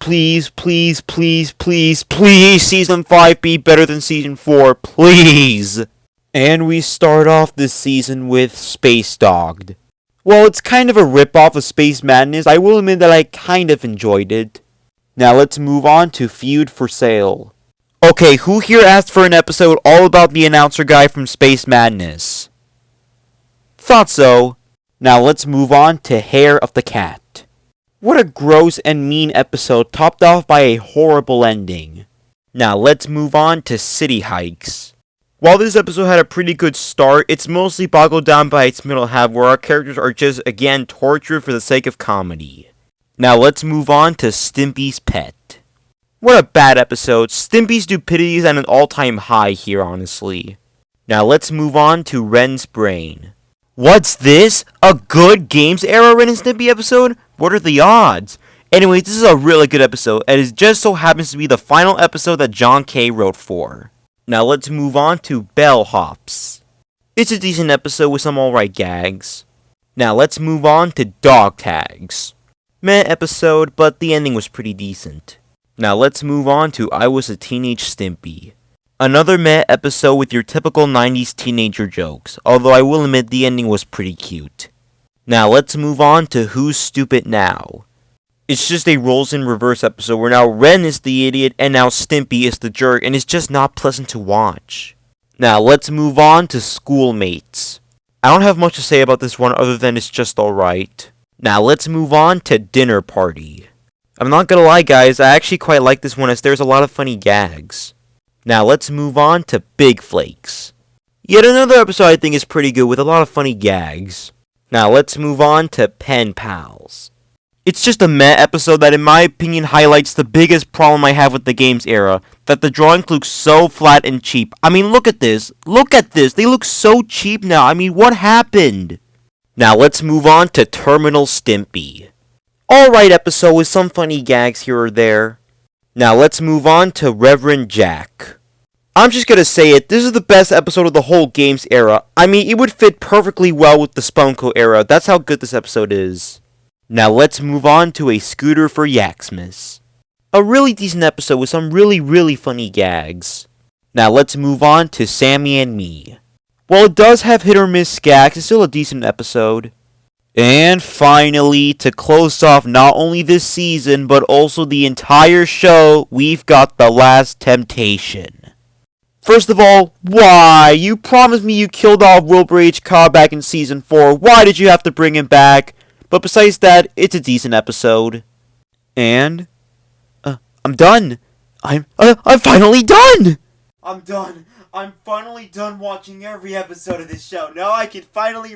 please, please, please, please, please, Season 5 be better than Season 4, please! And we start off this season with Space Dogged. Well, it's kind of a rip-off of Space Madness. I will admit that I kind of enjoyed it. Now let's move on to Feud for Sale. Okay, who here asked for an episode all about the announcer guy from Space Madness? Thought so. Now let's move on to Hair of the Cat. What a gross and mean episode topped off by a horrible ending. Now let's move on to City Hikes. While this episode had a pretty good start, it's mostly boggled down by its middle half where our characters are just again tortured for the sake of comedy. Now let's move on to Stimpy's Pet. What a bad episode. Stimpy's stupidity is at an all-time high here, honestly. Now let's move on to Ren's Brain. What's this? A good Games Era Ren and Stimpy episode? What are the odds? Anyways, this is a really good episode, and it just so happens to be the final episode that John K. wrote for. Now let's move on to Bellhops. It's a decent episode with some alright gags. Now let's move on to Dog Tags. Meh episode, but the ending was pretty decent. Now let's move on to I Was a Teenage Stimpy. Another meh episode with your typical 90s teenager jokes, although I will admit the ending was pretty cute. Now let's move on to Who's Stupid Now. It's just a roles in reverse episode where now Ren is the idiot and now Stimpy is the jerk, and it's just not pleasant to watch. Now let's move on to Schoolmates. I don't have much to say about this one other than it's just alright. Now let's move on to Dinner Party. I'm not gonna lie guys, I actually quite like this one as there's a lot of funny gags. Now let's move on to Big Flakes. Yet another episode I think is pretty good with a lot of funny gags. Now let's move on to Pen Pals. It's just a meh episode that in my opinion highlights the biggest problem I have with the Games Era, that the drawings look so flat and cheap. I mean look at this, they look so cheap now, I mean what happened? Now let's move on to Terminal Stimpy. Alright episode with some funny gags here or there. Now let's move on to Reverend Jack. I'm just gonna say it, this is the best episode of the whole Games Era. I mean, it would fit perfectly well with the Spunko era, that's how good this episode is. Now let's move on to A Scooter for Yaxmas. A really decent episode with some really funny gags. Now let's move on to Sammy and Me. While it does have hit or miss gags, it's still a decent episode. And finally, to close off not only this season, but also the entire show, we've got The Last Temptation. First of all, why? You promised me you killed off Wilbur H. Cobb back in Season 4. Why did you have to bring him back? But besides that, it's a decent episode. And I'm done. I'm finally done! I'm done. I'm finally done watching every episode of this show. Now I can finally